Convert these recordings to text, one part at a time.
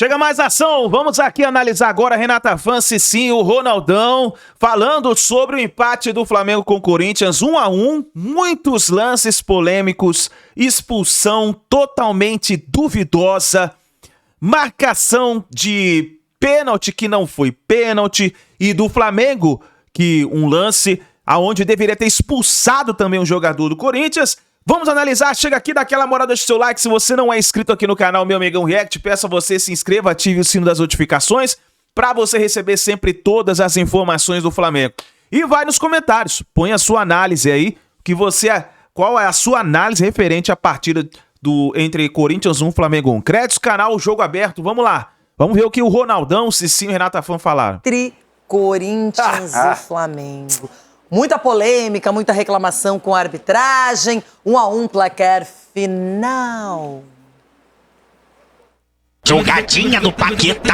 Chega mais ação, vamos aqui analisar agora Renata Fancy, sim, o Ronaldão, falando sobre o empate do Flamengo com o Corinthians, 1-1, muitos lances polêmicos, expulsão totalmente duvidosa, marcação de pênalti que não foi pênalti, e do Flamengo, que um lance aonde deveria ter expulsado também um jogador do Corinthians. Vamos analisar, chega aqui, dá aquela moral, deixa o seu like, se você não é inscrito aqui no canal Meu Mengão React, peço a você se inscreva, ative o sino das notificações, para você receber sempre todas as informações do Flamengo. E vai nos comentários, põe a sua análise aí, qual é a sua análise referente à partida entre Corinthians 1 e Flamengo 1. Créditos, canal, jogo aberto, vamos lá. Vamos ver o que o Ronaldão, Cicinho e Renata Fã falaram. Corinthians e Flamengo. Muita polêmica, muita reclamação com a arbitragem. 1-1, placar final. Jogadinha do Paquetá.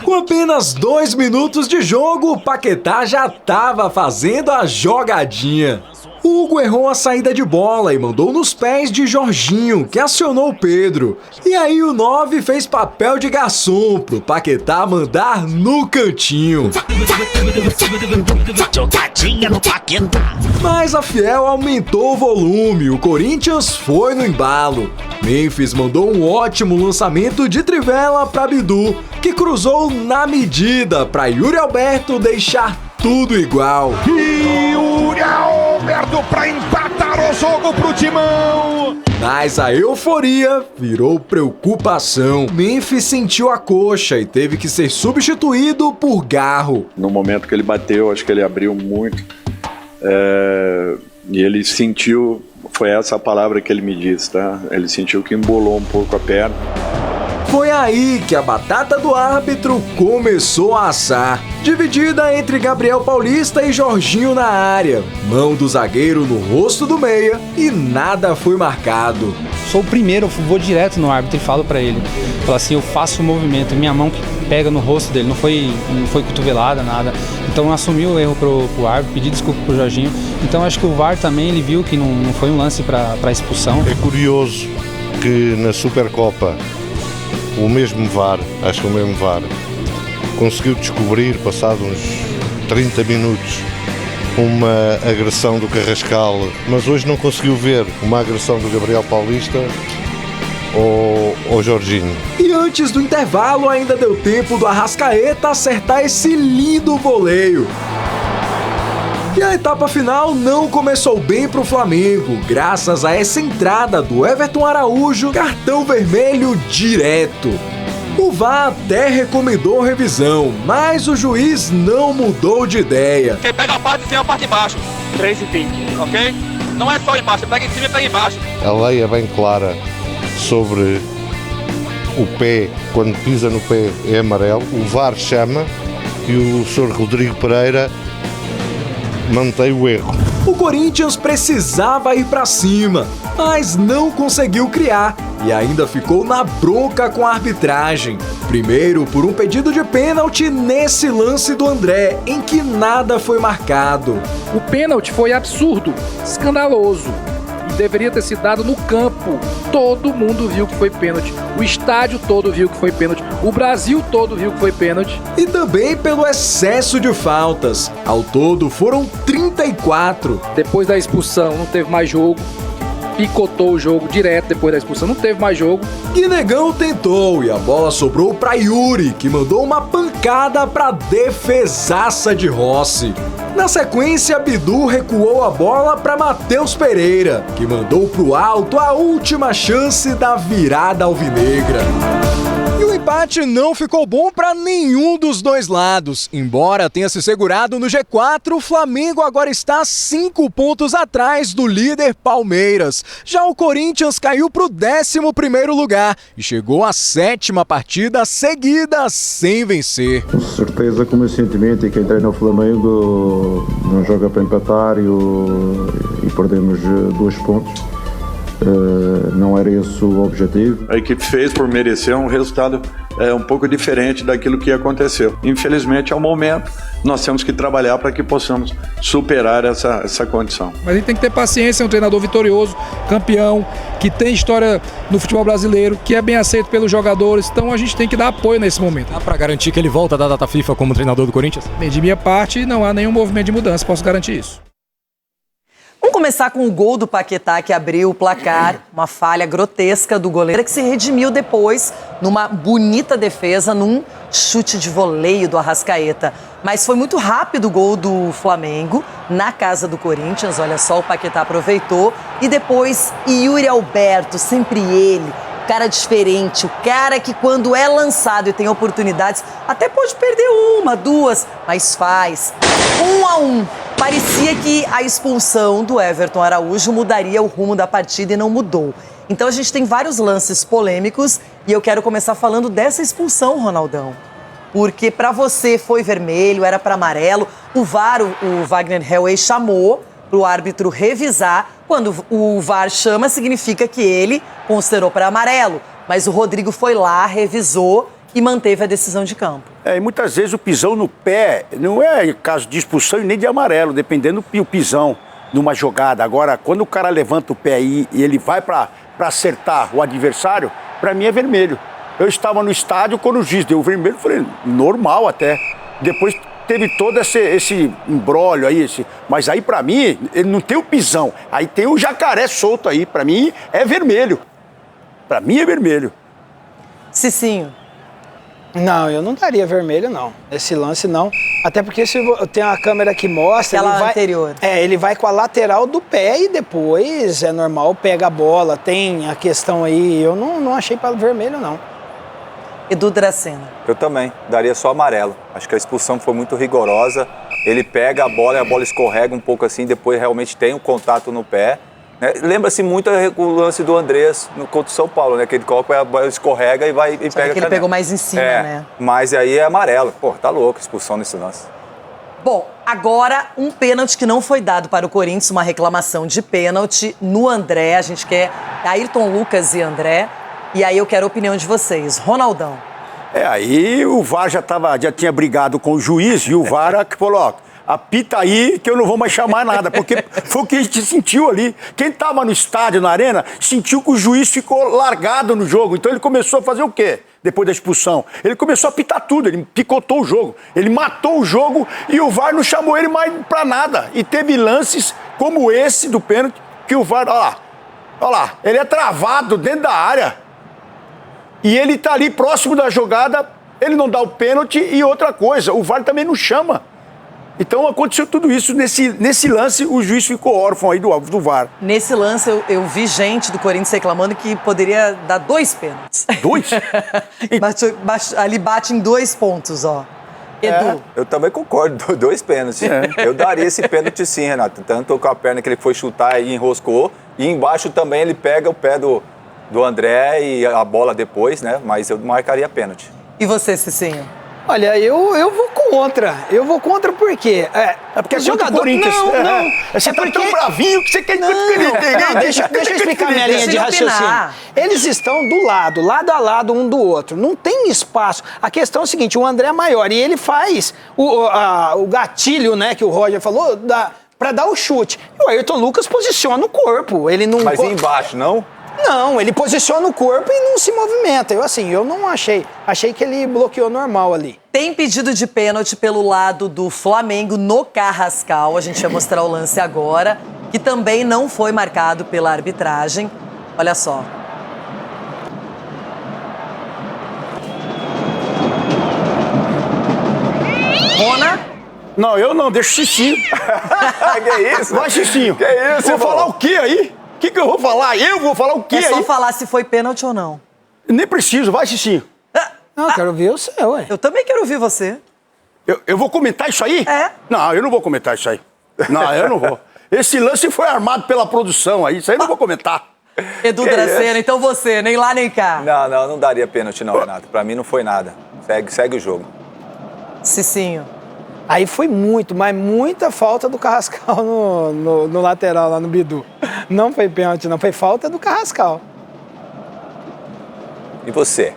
Com apenas 2 minutos de jogo, o Paquetá já estava fazendo a jogadinha. Hugo errou a saída de bola e mandou nos pés de Jorginho, que acionou o Pedro. E aí o 9 fez papel de garçom pro Paquetá mandar no cantinho. Jogadinha no Paquetá. Mas a Fiel aumentou o volume, o Corinthians foi no embalo. Memphis mandou um ótimo lançamento de trivela para Bidu, que cruzou na medida para Yuri Alberto deixar tudo igual. E Yuri Alberto para empatar o jogo pro Timão. Mas a euforia virou preocupação. Memphis sentiu a coxa e teve que ser substituído por Garro. No momento que ele bateu, acho que ele abriu muito. E ele sentiu, foi essa a palavra que ele me disse, tá? Ele sentiu que embolou um pouco a perna. Foi aí que a batata do árbitro começou a assar. Dividida entre Gabriel Paulista e Jorginho na área. Mão do zagueiro no rosto do meia e nada foi marcado. Sou o primeiro, eu vou direto no árbitro e falo pra ele. Falo assim, eu faço o movimento, minha mão que pega no rosto dele, não foi cotovelada, nada. Então eu assumi o erro pro árbitro, pedi desculpa pro Jorginho. Então acho que o VAR também, ele viu que não foi um lance pra expulsão. É curioso que na Supercopa o mesmo VAR, conseguiu descobrir, passados uns 30 minutos, uma agressão do Carrascal, mas hoje não conseguiu ver uma agressão do Gabriel Paulista ou Jorginho. E antes do intervalo ainda deu tempo do Arrascaeta acertar esse lindo voleio. E a etapa final não começou bem pro Flamengo, graças a essa entrada do Everton Araújo, cartão vermelho direto. O VAR até recomendou revisão, mas o juiz não mudou de ideia. Quem pega a parte de cima, a parte de baixo. 3,20, ok? Não é só embaixo, pega em cima e pega embaixo. A lei é bem clara sobre o pé, quando pisa no pé é amarelo, o VAR chama e o Sr. Rodrigo Pereira mantém o erro. O Corinthians precisava ir pra cima, mas não conseguiu criar e ainda ficou na bronca com a arbitragem. Primeiro por um pedido de pênalti nesse lance do André, em que nada foi marcado. O pênalti foi absurdo, escandaloso. Deveria ter sido dado no campo. Todo mundo viu que foi pênalti. O estádio todo viu que foi pênalti. O Brasil todo viu que foi pênalti. E também pelo excesso de faltas. Ao todo foram 34. Depois da expulsão não teve mais jogo. Picotou o jogo direto depois da expulsão, não teve mais jogo. Guinegão tentou e a bola sobrou para Yuri, que mandou uma pancada para defesaça de Rossi. Na sequência, Bidu recuou a bola para Matheus Pereira, que mandou pro alto a última chance da virada alvinegra. E o empate não ficou bom para nenhum dos dois lados. Embora tenha se segurado no G4, o Flamengo agora está 5 pontos atrás do líder Palmeiras. Já o Corinthians caiu para o 11º lugar e chegou à 7ª partida seguida sem vencer. Com certeza que o meu sentimento é que entrei no Flamengo não joga para empatar e perdemos 2 pontos. Não era esse o objetivo. A equipe fez por merecer um resultado um pouco diferente daquilo que aconteceu. Infelizmente, é o momento, nós temos que trabalhar para que possamos superar essa condição. Mas a gente tem que ter paciência, é um treinador vitorioso, campeão, que tem história no futebol brasileiro, que é bem aceito pelos jogadores, então a gente tem que dar apoio nesse momento. Dá para garantir que ele volta da data FIFA como treinador do Corinthians? Bem, de minha parte, não há nenhum movimento de mudança, posso garantir isso. Vamos começar com o gol do Paquetá, que abriu o placar, uma falha grotesca do goleiro, que se redimiu depois numa bonita defesa, num chute de voleio do Arrascaeta. Mas foi muito rápido o gol do Flamengo, na casa do Corinthians, olha só, o Paquetá aproveitou. E depois, Yuri Alberto, sempre ele, cara diferente, o cara que quando é lançado e tem oportunidades, até pode perder uma, duas, mas faz. 1-1. Parecia que a expulsão do Everton Araújo mudaria o rumo da partida e não mudou. Então a gente tem vários lances polêmicos e eu quero começar falando dessa expulsão, Ronaldão. Porque para você foi vermelho, era para amarelo. O VAR, o Wagner Hellway, chamou para o árbitro revisar. Quando o VAR chama, significa que ele considerou para amarelo. Mas o Rodrigo foi lá, revisou e manteve a decisão de campo. E muitas vezes o pisão no pé não é caso de expulsão e nem de amarelo, dependendo do pisão numa jogada. Agora, quando o cara levanta o pé e ele vai para acertar o adversário, para mim é vermelho. Eu estava no estádio, quando o juiz deu o vermelho, falei, normal até. Depois teve todo esse imbróglio aí, mas aí para mim, ele não tem o pisão. Aí tem o jacaré solto aí, para mim é vermelho. Para mim é vermelho. Cicinho. Não, eu não daria vermelho, não. Esse lance, não. Até porque se tem uma câmera que mostra... Aquela ele vai, anterior. Ele vai com a lateral do pé e depois, é normal, pega a bola. Tem a questão aí, eu não achei para vermelho, não. Edu Dracena. Eu também, daria só amarelo. Acho que a expulsão foi muito rigorosa. Ele pega a bola e a bola escorrega um pouco assim, depois realmente tem um contato no pé. Lembra-se muito o lance do Andrés contra o São Paulo, né? Que ele coloca, a bola escorrega e vai e pega a canela. Que ele pegou mais em cima, né? Mas aí é amarelo. Pô, tá louco, expulsão nesse lance. Bom, agora um pênalti que não foi dado para o Corinthians, uma reclamação de pênalti no André. A gente quer Ayrton Lucas e André. E aí eu quero a opinião de vocês. Ronaldão. Aí o VAR já tinha brigado com o juiz e o VAR falou, ó, apita aí que eu não vou mais chamar nada, porque foi o que a gente sentiu ali. Quem estava no estádio, na arena, sentiu que o juiz ficou largado no jogo. Então ele começou a fazer o quê? Depois da expulsão. Ele começou a apitar tudo, ele picotou o jogo. Ele matou o jogo e o VAR não chamou ele mais pra nada. E teve lances como esse do pênalti, que o VAR, olha lá, ele é travado dentro da área. E ele tá ali próximo da jogada, ele não dá o pênalti e outra coisa, o VAR também não chama. Então aconteceu tudo isso. Nesse lance, o juiz ficou órfão aí do VAR. Nesse lance, eu vi gente do Corinthians reclamando que poderia dar 2 pênaltis. 2? Ali bate em 2 pontos, ó. Edu. Eu também concordo, 2 pênaltis. Eu daria esse pênalti sim, Renato. Tanto com a perna que ele foi chutar e enroscou, e embaixo também ele pega o pé do André e a bola depois, né? Mas eu marcaria pênalti. E você, Cicinho? Olha, eu vou contra. Eu vou contra por quê? Porque jogador... Corinthians. Não. Você tá tão bravinho que você quer... Deixa eu explicar minha linha de raciocínio. Eles estão lado a lado um do outro. Não tem espaço. A questão é o seguinte, o André é maior e ele faz o gatilho, né, que o Roger falou, pra dar o chute. E o Ayrton Lucas posiciona o corpo. Ele não... Mas embaixo, não? Não, ele posiciona o corpo e não se movimenta. Eu não achei. Achei que ele bloqueou normal ali. Tem pedido de pênalti pelo lado do Flamengo no Carrascal. A gente vai mostrar o lance agora, que também não foi marcado pela arbitragem. Olha só. Rona? Não, eu não, deixa o Cicinho. Que isso? Vai, Cicinho. Que isso, vou falar o quê aí? O que eu vou falar? Eu vou falar o quê aí? É só falar se foi pênalti ou não. Nem preciso, vai, Cicinho. Não, quero ver o seu, ué. Eu também quero ouvir você. Eu vou comentar isso aí? É. Não, eu não vou comentar isso aí. Não, eu não vou. Esse lance foi armado pela produção aí, isso aí eu não vou comentar. Edu Dracena, então você, nem lá nem cá. Não daria pênalti não, Renato. Pra mim não foi nada. Segue o jogo. Cicinho. Aí foi mas muita falta do Carrascal no lateral, lá no Bidu. Não foi pênalti, não, foi falta do Carrascal. E você?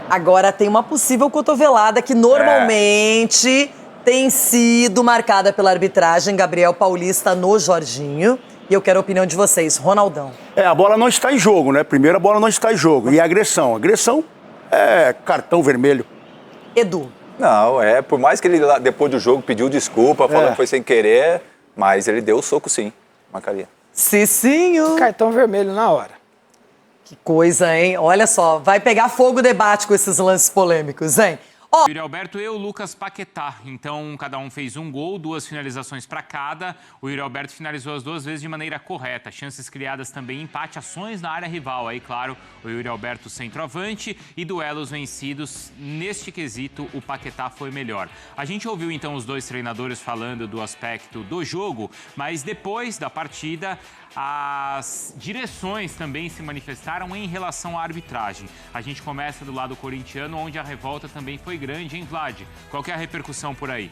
Agora tem uma possível cotovelada que normalmente tem sido marcada pela arbitragem, Gabriel Paulista no Jorginho. E eu quero a opinião de vocês, Ronaldão. A bola não está em jogo, né? Primeiro, a bola não está em jogo. E a agressão? Agressão é cartão vermelho. Edu. Não, por mais que ele depois do jogo pediu desculpa, falou que foi sem querer, mas ele deu o soco sim, marcaria. Cicinho. Cartão vermelho na hora. Que coisa, hein? Olha só, vai pegar fogo o debate com esses lances polêmicos, hein? Yuri Alberto e o Lucas Paquetá. Então, cada um fez um gol, 2 finalizações para cada. O Yuri Alberto finalizou as 2 vezes de maneira correta. Chances criadas também, empate, ações na área rival. Aí, claro, o Yuri Alberto centroavante e duelos vencidos. Neste quesito, o Paquetá foi melhor. A gente ouviu, então, os 2 treinadores falando do aspecto do jogo, mas depois da partida, as direções também se manifestaram em relação à arbitragem. A gente começa do lado corintiano, onde a revolta também foi grande, hein, Vlad? Qual que é a repercussão por aí?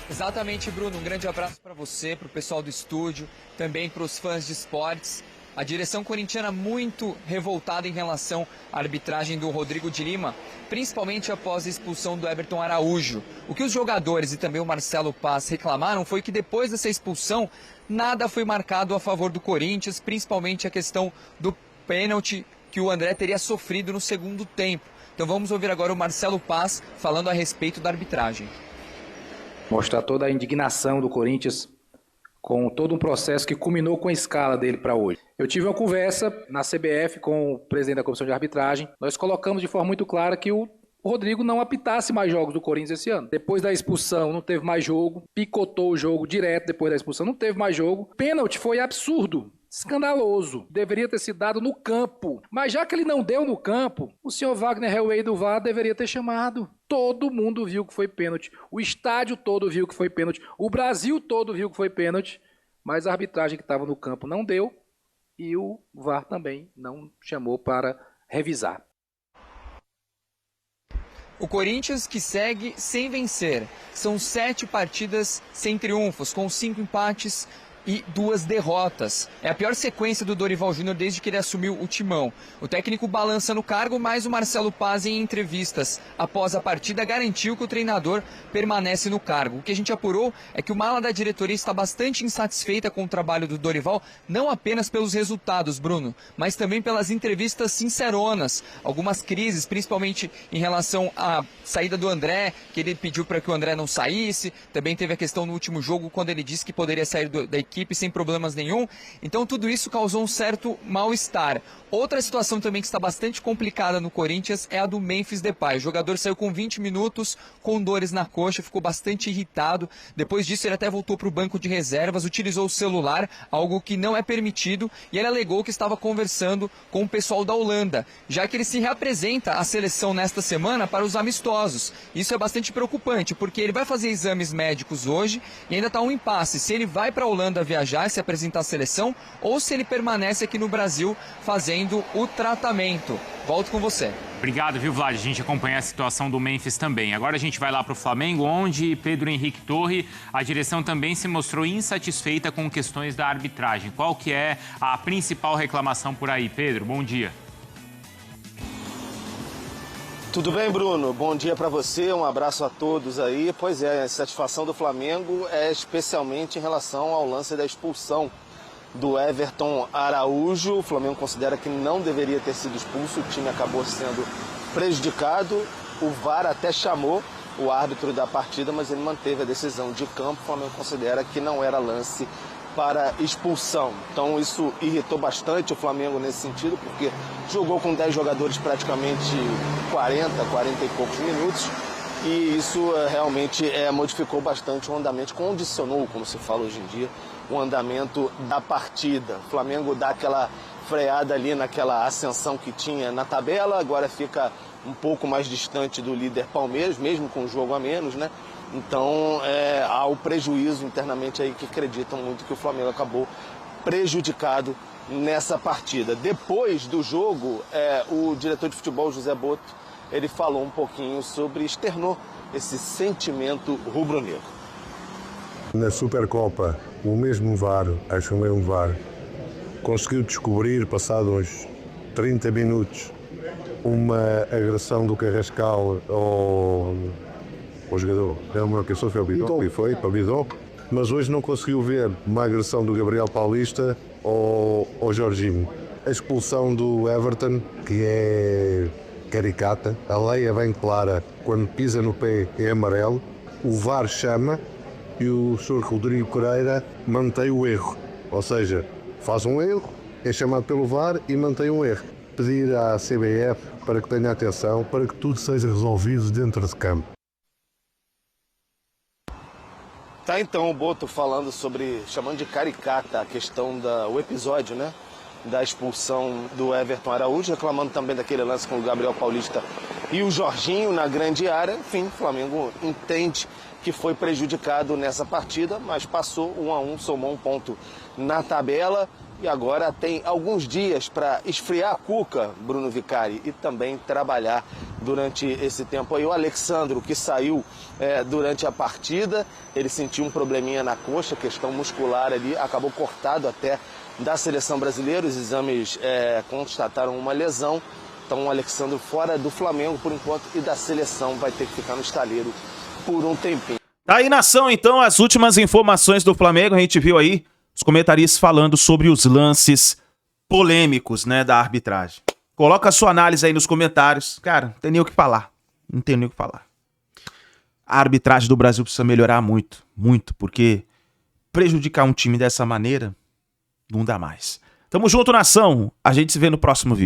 Exatamente, Bruno. Um grande abraço para você, para o pessoal do estúdio, também para os fãs de esportes. A direção corintiana muito revoltada em relação à arbitragem do Rodrigo de Lima, principalmente após a expulsão do Everton Araújo. O que os jogadores e também o Marcelo Paz reclamaram foi que depois dessa expulsão, nada foi marcado a favor do Corinthians, principalmente a questão do pênalti que o André teria sofrido no segundo tempo. Então vamos ouvir agora o Marcelo Paz falando a respeito da arbitragem. Mostrar toda a indignação do Corinthians com todo um processo que culminou com a escala dele para hoje. Eu tive uma conversa na CBF com o presidente da comissão de arbitragem. Nós colocamos de forma muito clara que o Rodrigo não apitasse mais jogos do Corinthians esse ano. Depois da expulsão, não teve mais jogo. Picotou o jogo direto depois da expulsão, não teve mais jogo. Pênalti foi absurdo, escandaloso. Deveria ter sido dado no campo. Mas já que ele não deu no campo, o senhor Wagner Hellway do VAR deveria ter chamado. Todo mundo viu que foi pênalti. O estádio todo viu que foi pênalti. O Brasil todo viu que foi pênalti. Mas a arbitragem que estava no campo não deu. E o VAR também não chamou para revisar. O Corinthians que segue sem vencer. São 7 partidas sem triunfos, com 5 empates e 2 derrotas. É a pior sequência do Dorival Júnior desde que ele assumiu o timão. O técnico balança no cargo, mas o Marcelo Paz, em entrevistas após a partida, garantiu que o treinador permanece no cargo. O que a gente apurou é que o ala da diretoria está bastante insatisfeita com o trabalho do Dorival, não apenas pelos resultados, Bruno, mas também pelas entrevistas sinceronas. Algumas crises, principalmente em relação à saída do André, que ele pediu para que o André não saísse. Também teve a questão no último jogo, quando ele disse que poderia sair da equipe sem problemas nenhum. Então tudo isso causou um certo mal-estar. Outra situação também que está bastante complicada no Corinthians é a do Memphis Depay. O jogador saiu com 20 minutos, com dores na coxa, ficou bastante irritado. Depois disso ele até voltou para o banco de reservas, utilizou o celular, algo que não é permitido, e ele alegou que estava conversando com o pessoal da Holanda, já que ele se reapresenta à seleção nesta semana para os amistosos. Isso é bastante preocupante, porque ele vai fazer exames médicos hoje e ainda está um impasse se ele vai para a Holanda viajar e se apresentar à seleção, ou se ele permanece aqui no Brasil fazendo o tratamento. Volto com você. Obrigado, viu, Vlad? A gente acompanha a situação do Memphis também. Agora a gente vai lá para o Flamengo, onde Pedro Henrique Torre, a direção também se mostrou insatisfeita com questões da arbitragem. Qual que é a principal reclamação por aí, Pedro? Bom dia. Tudo bem, Bruno? Bom dia para você, um abraço a todos aí. Pois é, a satisfação do Flamengo é especialmente em relação ao lance da expulsão do Everton Araújo. O Flamengo considera que não deveria ter sido expulso, o time acabou sendo prejudicado. O VAR até chamou o árbitro da partida, mas ele manteve a decisão de campo. O Flamengo considera que não era lance para expulsão. Então isso irritou bastante o Flamengo nesse sentido, porque jogou com 10 jogadores praticamente 40 e poucos minutos, e isso realmente modificou bastante o andamento, condicionou, como se fala hoje em dia, o andamento da partida. O Flamengo dá aquela freada ali naquela ascensão que tinha na tabela, agora fica um pouco mais distante do líder Palmeiras, mesmo com um jogo a menos, né? Então há o prejuízo internamente aí que acreditam muito que o Flamengo acabou prejudicado nessa partida. Depois do jogo, o diretor de futebol, José Boto, ele falou um pouquinho sobre, externou esse sentimento rubro-negro. Na Supercopa, o mesmo VAR, acho que o mesmo VAR, conseguiu descobrir, passados 30 minutos, uma agressão do Carrascal ao jogador. É uma questão, foi o Bidon, e foi para o Bidon. Mas hoje não conseguiu ver uma agressão do Gabriel Paulista ao Jorginho. A expulsão do Everton, que é caricata, a lei é bem clara, quando pisa no pé é amarelo, o VAR chama e o Sr. Rodrigo Pereira mantém o erro. Ou seja, faz um erro, é chamado pelo VAR e mantém o erro. Pedir à CBF para que tenha atenção, para que tudo seja resolvido dentro de campo. Tá então o Boto falando sobre, chamando de caricata a questão o episódio, né? Da expulsão do Everton Araújo, reclamando também daquele lance com o Gabriel Paulista e o Jorginho na grande área. Enfim, o Flamengo entende que foi prejudicado nessa partida, mas passou 1-1, somou um ponto na tabela e agora tem alguns dias para esfriar a cuca, Bruno Vicari, e também trabalhar durante esse tempo aí. O Alexandro, que saiu durante a partida, ele sentiu um probleminha na coxa, questão muscular ali, acabou cortado até da seleção brasileira. Os exames constataram uma lesão. Então o Alexandre fora do Flamengo por enquanto e da seleção vai ter que ficar no estaleiro por um tempinho. Tá aí, nação, então, as últimas informações do Flamengo. A gente viu aí os comentaristas falando sobre os lances polêmicos, né, da arbitragem. Coloca a sua análise aí nos comentários. Cara, não tem nem o que falar. Não tem nem o que falar. A arbitragem do Brasil precisa melhorar muito, muito, porque prejudicar um time dessa maneira não dá mais. Tamo junto, nação. A gente se vê no próximo vídeo.